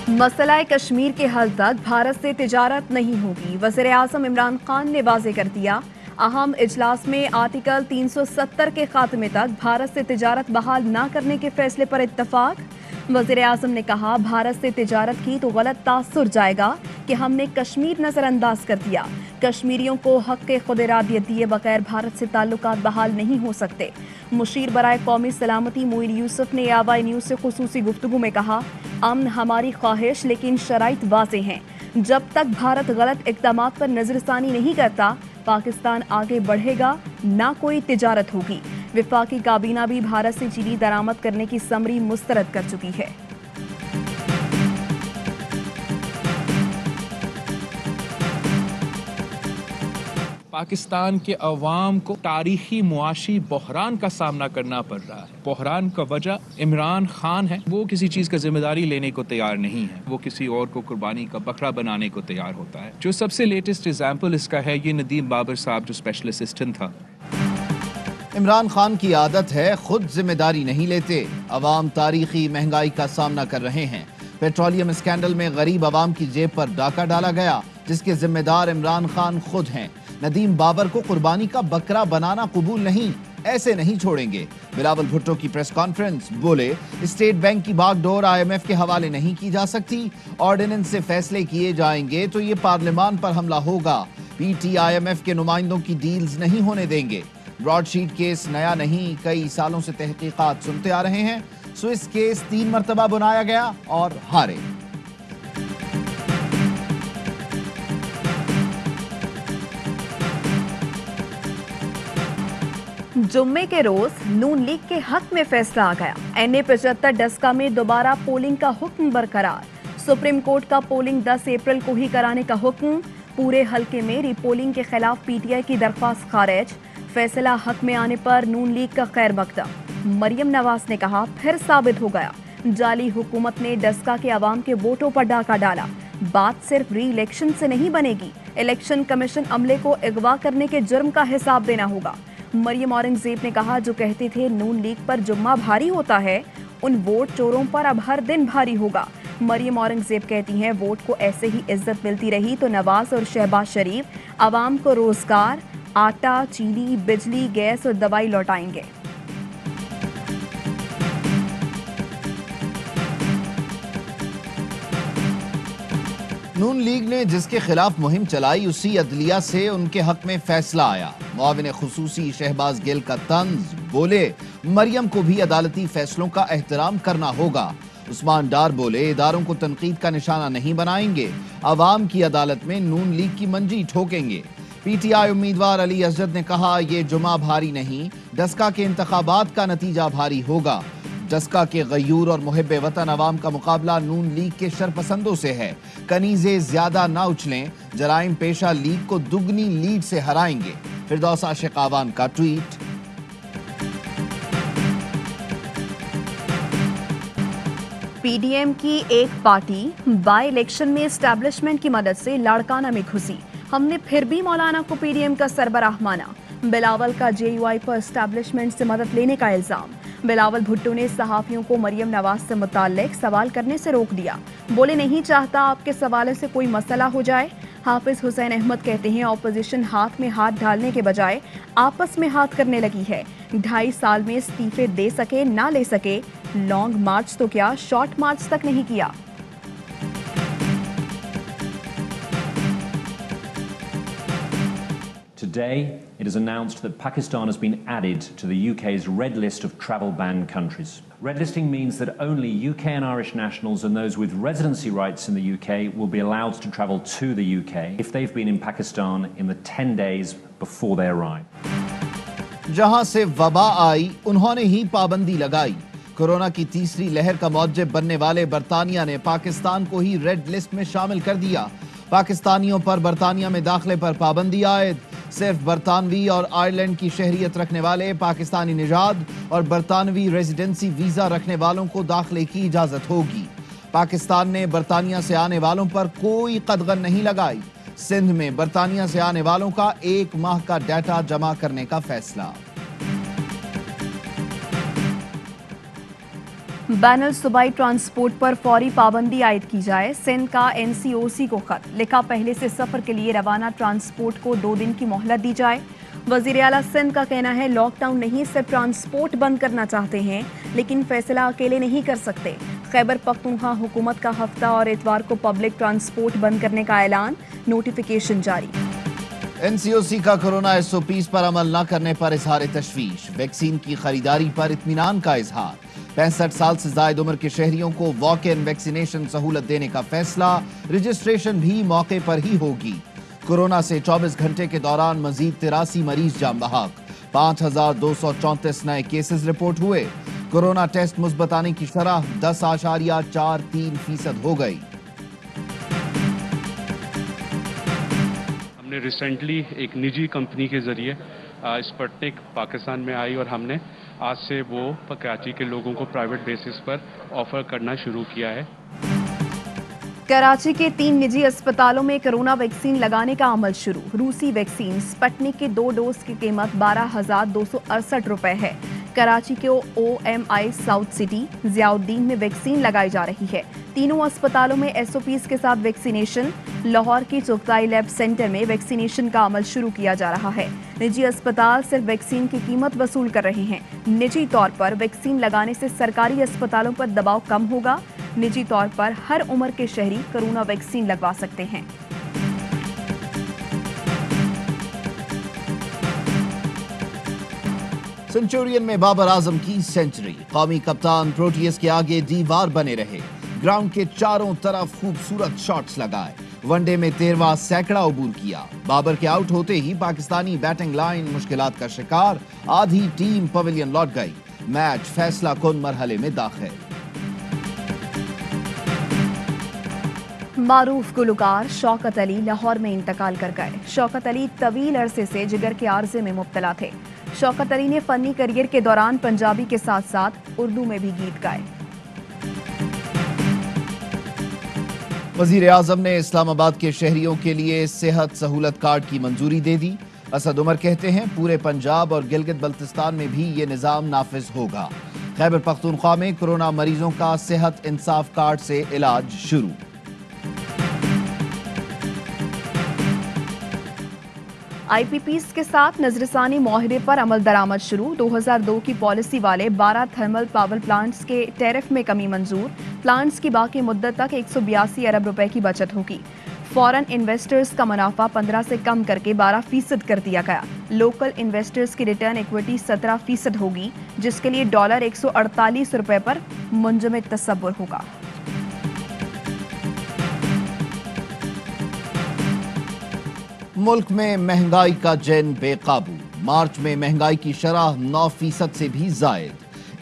مسئلہ کشمیر کے حل تک بھارت سے تجارت نہیں ہوگی، وزیر اعظم عمران خان نے واضح کر دیا۔ اہم اجلاس میں آرٹیکل 370 کے خاتمے تک بھارت سے تجارت بحال نہ کرنے کے فیصلے پر اتفاق۔ وزیر اعظم نے کہا، بھارت سے تجارت کی تو غلط تاثر جائے گا کہ ہم نے کشمیر نظر انداز کر دیا۔ کشمیریوں کو حق خود ارادیت دیے بغیر بھارت سے تعلقات بحال نہیں ہو سکتے۔ مشیر برائے قومی سلامتی معین یوسف نے آوائی نیوز سے خصوصی گفتگو میں کہا، امن ہماری خواہش لیکن شرائط واضح ہیں۔ جب تک بھارت غلط اقدامات پر نظر ثانی نہیں کرتا، پاکستان آگے بڑھے گا، نہ کوئی تجارت ہوگی۔ وفاقی کابینہ بھی بھارت سے چینی درآمد کرنے کی سمری مسترد کر چکی ہے۔ پاکستان کے عوام کو تاریخی معاشی بحران کا سامنا کرنا پڑ رہا ہے۔ بحران کا وجہ عمران خان ہے۔ وہ کسی چیز کا ذمہ داری لینے کو تیار نہیں ہے، وہ کسی اور کو قربانی کا بکرا بنانے کو تیار ہوتا ہے۔ جو سب سے لیٹسٹ ایگزامپل اس کا ہے، یہ ندیم بابر صاحب جو اسپیشل اسسٹنٹ تھا۔ عمران خان کی عادت ہے خود ذمہ داری نہیں لیتے۔ عوام تاریخی مہنگائی کا سامنا کر رہے ہیں۔ پیٹرولیم اسکینڈل میں غریب عوام کی جیب پر ڈاکہ ڈالا گیا، جس کے ذمہ دار عمران خان خود ہیں۔ ندیم بابر کو قربانی کا بکرا بنانا قبول نہیں، ایسے نہیں چھوڑیں گے۔ بلاول بھٹو کی پریس کانفرنس، بولے اسٹیٹ بینک کی باغ ڈور IMF کے حوالے نہیں کی جا سکتی۔ آرڈیننس سے فیصلے کیے جائیں گے تو یہ پارلیمان پر حملہ ہوگا۔ PT IMF کے نمائندوں کی ڈیلز نہیں ہونے دیں گے۔ براڈ شیٹ کیس نیا نہیں، کئی سالوں سے تحقیقات سنتے آ رہے ہیں۔ سوئس کیس 3 مرتبہ بنایا گیا اور ہارے۔ جمعے کے روز نون لیگ کے حق میں فیصلہ آ گیا۔ NA 75 ڈسکا میں دوبارہ پولنگ کا حکم برقرار۔ سپریم کورٹ کا پولنگ 10 اپریل کو ہی کرانے کا حکم۔ پورے حلقے میں ری پولنگ کے خلاف PTI کی درخواست خارج۔ فیصلہ حق میں آنے پر نون لیگ کا خیر مقدم۔ مریم نواز نے کہا، پھر ثابت ہو گیا، جعلی حکومت نے ڈسکا کے عوام کے ووٹوں پر ڈاکہ ڈالا۔ بات صرف ری الیکشن سے نہیں بنے گی، الیکشن کمیشن عملے کو اغوا کرنے کے جرم کا حساب دینا ہوگا۔ مریم اورنگزیب نے کہا، جو کہتے تھے نون لیگ پر جمعہ بھاری ہوتا ہے، ان ووٹ چوروں پر اب ہر دن بھاری ہوگا۔ مریم اورنگزیب کہتی ہیں، ووٹ کو ایسے ہی عزت ملتی رہی تو نواز اور شہباز شریف عوام کو روزگار، آٹا، چینی، بجلی، گیس اور دوائی لوٹائیں گے۔ نون لیگ نے جس کے خلاف مہم چلائی، اسی عدلیہ سے ان کے حق میں فیصلہ آیا۔ معاون خصوصی شہباز گل کا طنز، بولے مریم کو بھی عدالتی فیصلوں کا احترام کرنا ہوگا۔ عثمان ڈار بولے، اداروں کو تنقید کا نشانہ نہیں بنائیں گے، عوام کی عدالت میں نون لیگ کی منجی ٹھوکیں گے۔ PTI امیدوار علی اسجد نے کہا، یہ جمعہ بھاری نہیں، ڈسکا کے انتخابات کا نتیجہ بھاری ہوگا۔ ڈسکا کے غیور اور محب وطن عوام کا مقابلہ نون لیگ کے شرپسندوں سے ہے۔ کنیزیں زیادہ نہ اچھلیں، جرائم پیشہ لیگ کو دگنی لیڈ سے ہرائیں گے۔ فردوس عاشق آوان کا ٹویٹ۔ PDM کی ایک پارٹی بائی الیکشن میں اسٹیبلشمنٹ کی مدد سے لاڑکانہ میں گھسی۔ ہم نے پھر بھی مولانا کو PDM کا سربراہ مانا۔ بلاول کا JUI پر اسٹیبلشمنٹ سے مدد لینے کا الزام۔ بلاول بھٹو نے صحافیوں کو مریم نواز سے متعلق سوال کرنے سے روک دیا۔ بولے، نہیں چاہتا آپ کے سوالے سے کوئی مسئلہ ہو جائے۔ حافظ حسین احمد کہتے ہیں، اپوزیشن ہاتھ میں ہاتھ ڈالنے کے بجائے آپس میں ہاتھ کرنے لگی ہے۔ 2.5 سال میں استعفے دے سکے نہ لے سکے، لانگ مارچ تو کیا شارٹ مارچ تک نہیں کیا۔ Today, it is announced that Pakistan has been added to the UK's red list of travel banned countries. Red listing means that only UK and Irish nationals and those with residency rights in the UK will be allowed to travel to the UK if they've been in Pakistan in the 10 days before they arrive. جہاں سے وبا آئی، انہوں نے ہی پابندی لگائی۔ Corona کی تیسری لہر کا موجب بننے والے برطانیہ نے پاکستان کو ہی ریڈ لسٹ میں شامل کر دیا۔ پاکستانیوں پر برطانیہ میں داخلے پر پابندی عائد۔ صرف برطانوی اور آئرلینڈ کی شہریت رکھنے والے پاکستانی نژاد اور برطانوی ریزیڈنسی ویزا رکھنے والوں کو داخلے کی اجازت ہوگی۔ پاکستان نے برطانیہ سے آنے والوں پر کوئی قدغن نہیں لگائی۔ سندھ میں برطانیہ سے آنے والوں کا 1 ماہ کا ڈیٹا جمع کرنے کا فیصلہ۔ बैन सूबाई ट्रांसपोर्ट पर फौरी पाबंदी आयद की जाए। सिंध का NCOC को खत लिखा, पहले से सफर के लिए रवाना ट्रांसपोर्ट को 2 दिन की मोहलत दी जाए। वजीर आला सिंध का कहना है लॉकडाउन नहीं, सिर्फ ट्रांसपोर्ट बंद करना चाहते हैं, लेकिन फैसला अकेले नहीं कर सकते। खैबर पख्तूनख्वा हुकूमत का हफ्ता और इतवार को पब्लिक ट्रांसपोर्ट बंद करने का ऐलान, नोटिफिकेशन जारी। NCOC का कोरोना SOPs पर अमल न करने पर इजहार तशवीश। वैक्सीन की खरीदारी पर इत्मीनान का इजहार। 65 साल से जायद उम्र के शहरियों को वॉक इन वैक्सीनेशन सहूलत देने का फैसला। रजिस्ट्रेशन भी मौके पर ही होगी। कोरोना से 24 घंटे के दौरान मजीद 83 मरीज जान बहक। 5234 नए केसेस रिपोर्ट हुए। कोरोना टेस्ट मुस्बत आने की शरह 10.43% हो गई। हमने रिसेंटली एक निजी कंपनी के जरिए स्पुतनिक पाकिस्तान में आई और हमने आज से वो कराची के लोगों को प्राइवेट बेसिस पर ऑफर करना शुरू किया है। कराची के 3 निजी अस्पतालों में कोरोना वैक्सीन लगाने का अमल शुरू। रूसी वैक्सीन स्पुतनिक के 2 डोज की कीमत 12,268 रुपए है। कराची के OMI साउथ सिटी जियाउद्दीन में वैक्सीन लगाई जा रही है। तीनों अस्पतालों में SOPs के साथ वैक्सीनेशन। लाहौर की चुगताई लैब सेंटर में वैक्सीनेशन का अमल शुरू किया जा रहा है। निजी अस्पताल सिर्फ वैक्सीन की कीमत वसूल कर रहे हैं। निजी तौर पर वैक्सीन लगाने से सरकारी अस्पतालों पर दबाव कम होगा। निजी तौर पर हर उम्र के शहरी कोरोना वैक्सीन लगवा सकते हैं। सेंचुरियन में बाबर आजम की सेंचुरी। कौमी कप्तान प्रोटियस के आगे दीवार बने रहे। ग्राउंड के चारों तरफ खूबसूरत शॉट्स लगाए। वनडे में 13वां सैकड़ा अबूर किया। बाबर के आउट होते ही पाकिस्तानी बैटिंग लाइन मुश्किलात का शिकार। आधी टीम पवेलियन लौट गई। मैच फैसला कुन मरहले में दाखिल। मारूफ गुलकार शौकत अली लाहौर में इंतकाल कर गए। शौकत अली तवील अरसे से जिगर के आर्जे में मुब्तला थे। शौकत अली ने फनी करियर के दौरान पंजाबी के साथ साथ उर्दू में भी गीत गाए। वजीर आजम ने इस्लामाबाद के शहरियों के लिए सेहत सहूलत कार्ड की मंजूरी दे दी। असद उमर कहते हैं पूरे पंजाब और गिलगित बल्तिस्तान में भी ये निजाम नाफिज होगा। खैबर पख्तूनख्वा में कोरोना मरीजों का सेहत इंसाफ कार्ड से इलाज शुरू। IPPs के साथ नजरसानी मुआहदे पर अमल दरामद शुरू। 2002 की पॉलिसी वाले 12 थर्मल पावर प्लांट्स के टैरिफ में कमी मंजूर। प्लांट्स की बाकी मुद्दत तक 182 अरब रुपए की बचत होगी। फॉरेन इन्वेस्टर्स का मुनाफा 15 से कम करके 12% कर दिया गया। लोकल इन्वेस्टर्स की रिटर्न इक्विटी 17% होगी, जिसके लिए $148 रुपए पर मुंजमद तसव्वुर होगा। मुल्क में महंगाई का जैन बेकाबू। मार्च में महंगाई की शरह 9% से भी जायद।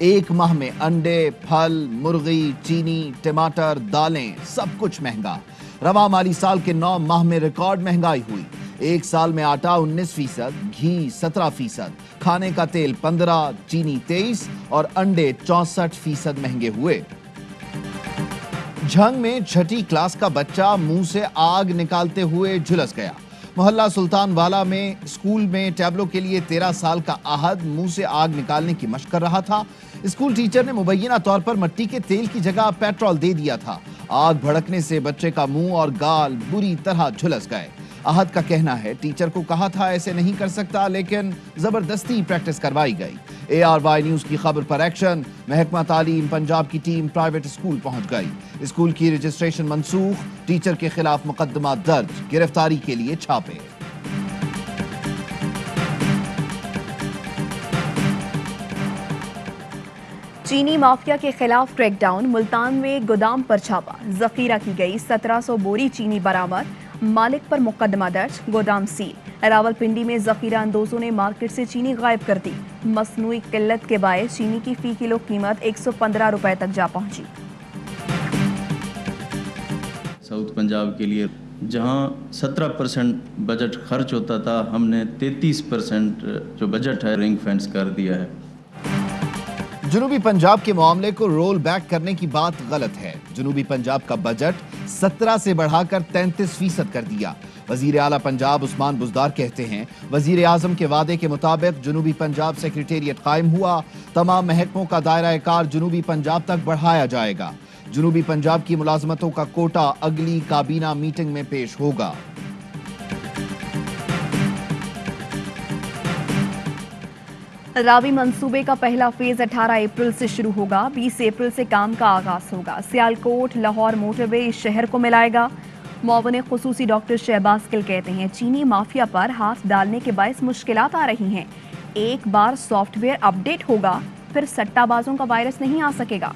एक माह में अंडे, फल, मुर्गी, चीनी, टमाटर, दालें सब कुछ महंगा। रवा माली साल के 9 माह में रिकॉर्ड महंगाई हुई। एक साल में आटा 19%, घी 17%, खाने का तेल 15%, चीनी 23% और अंडे 64% महंगे हुए। झंग में छठी क्लास का बच्चा मुंह से आग निकालते हुए झुलस गया। मोहल्ला सुल्तान वाला में स्कूल में टैबलों के लिए 13 साल का आहद मुंह से आग निकालने की मशक कर रहा था। स्कूल टीचर ने मुबैना तौर पर मिट्टी के तेल की जगह पेट्रोल दे दिया था। आग भड़कने से बच्चे का मुंह और गाल बुरी तरह झुलस गए। आहद का कहना है टीचर को कहा था ऐसे नहीं कर सकता, लेकिन जबरदस्ती प्रैक्टिस करवाई गई। ARY न्यूज की खबर पर एक्शन। महकमा तालीम पंजाब की टीम प्राइवेट स्कूल पहुंच गई। स्कूल की रजिस्ट्रेशन मनसूख। टीचर के खिलाफ मुकदमा दर्ज। गिरफ्तारी के लिए छापे। चीनी माफिया के खिलाफ क्रैकडाउन। मुल्तान में गोदाम पर छापा। जखीरा की गई 1700 बोरी चीनी बरामद। मालिक पर मुकदमा दर्ज। गोदाम सील। रावलपिंडी में जखीरा अंदोजों ने मार्केट से चीनी गायब कर दी। मसनूई किल्लत के बायस चीनी की फी किलो कीमत 115 रुपए तक जा पहुंची। साउथ पंजाब के लिए जहां 17% बजट खर्च होता था, हमने 33% जो बजट है रिंग फेंस कर दिया है। जनूबी पंजाब के मामले को रोल बैक करने की बात गलत है। जनूबी पंजाब का बजट 17 से बढ़ाकर 33% कर दिया। वजीर आला पंजाब उस्मान बुज़दार कहते हैं, वजीर आजम के वादे के मुताबिक जनूबी पंजाब सेक्रेटेरिएट कायम हुआ। तमाम महकमों का दायरा कार जनूबी पंजाब तक बढ़ाया जाएगा। जनूबी पंजाब की मुलाजमतों का कोटा अगली काबीना मीटिंग में पेश होगा। रावी मंसूबे का पहला फेज 18 अप्रैल से शुरू होगा। 20 अप्रैल से काम का आगाज होगा। सियालकोट लाहौर मोटरवे इस शहर को मिलाएगा। मुआविन खुसूसी डॉक्टर शहबाज गिल कहते हैं, चीनी माफिया पर हाथ डालने के बायस मुश्किलात आ रही हैं। एक बार सॉफ्टवेयर अपडेट होगा, फिर सट्टाबाजों का वायरस नहीं आ सकेगा।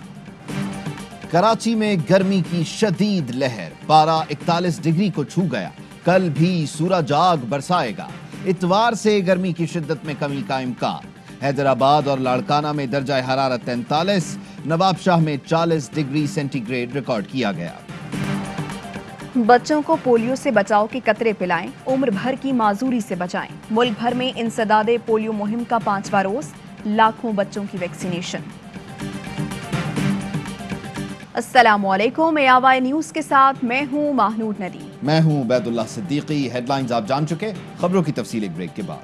कराची में गर्मी की शदीद लहर, पारा 41 डिग्री को छू गया। कल भी सूरज आग बरसाएगा। इतवार से गर्मी की शिद्दत में कमी का इम्कान। हैदराबाद और लाड़काना में दर्जा हरारत 43, नवाबशाह में 40 डिग्री सेंटीग्रेड रिकॉर्ड किया गया। बच्चों को पोलियो से बचाव के कतरे पिलाएं, उम्र भर की माजूरी से बचाएं। मुल्क भर में इंसदादे पोलियो मुहिम का 5वां रोज, लाखों बच्चों की वैक्सीनेशन। अस्सलामुअलैकुम, ARY न्यूज के साथ मैं हूं महनूद नदी। मैं हूं उबैदुल्लाह सिद्दीकी। हेडलाइंस आप जान चुके, खबरों की तफसील एक ब्रेक के बाद।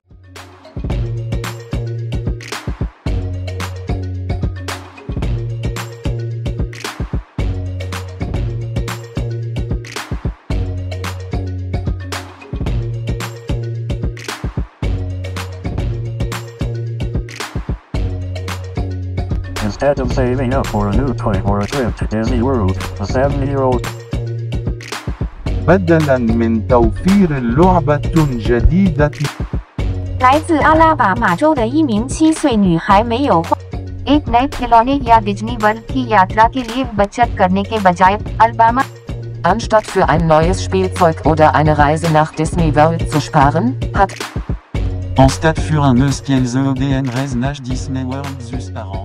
Instead of saving up for a new toy or a trip to Disney World, a 7-year-old بدلاً من توفير لعبة جديدة 来自阿拉巴马州的一名7岁女孩没有花 एक नए खिलौने या डिज्नी वर्ल्ड की यात्रा के लिए बचत करने के बजाय Alabama Anstatt für ein neues Spielzeug oder eine Reise nach Disney World zu sparen, hat Anstatt für un neues Spielzeug oder eine Reise nach Disney World zu sparen,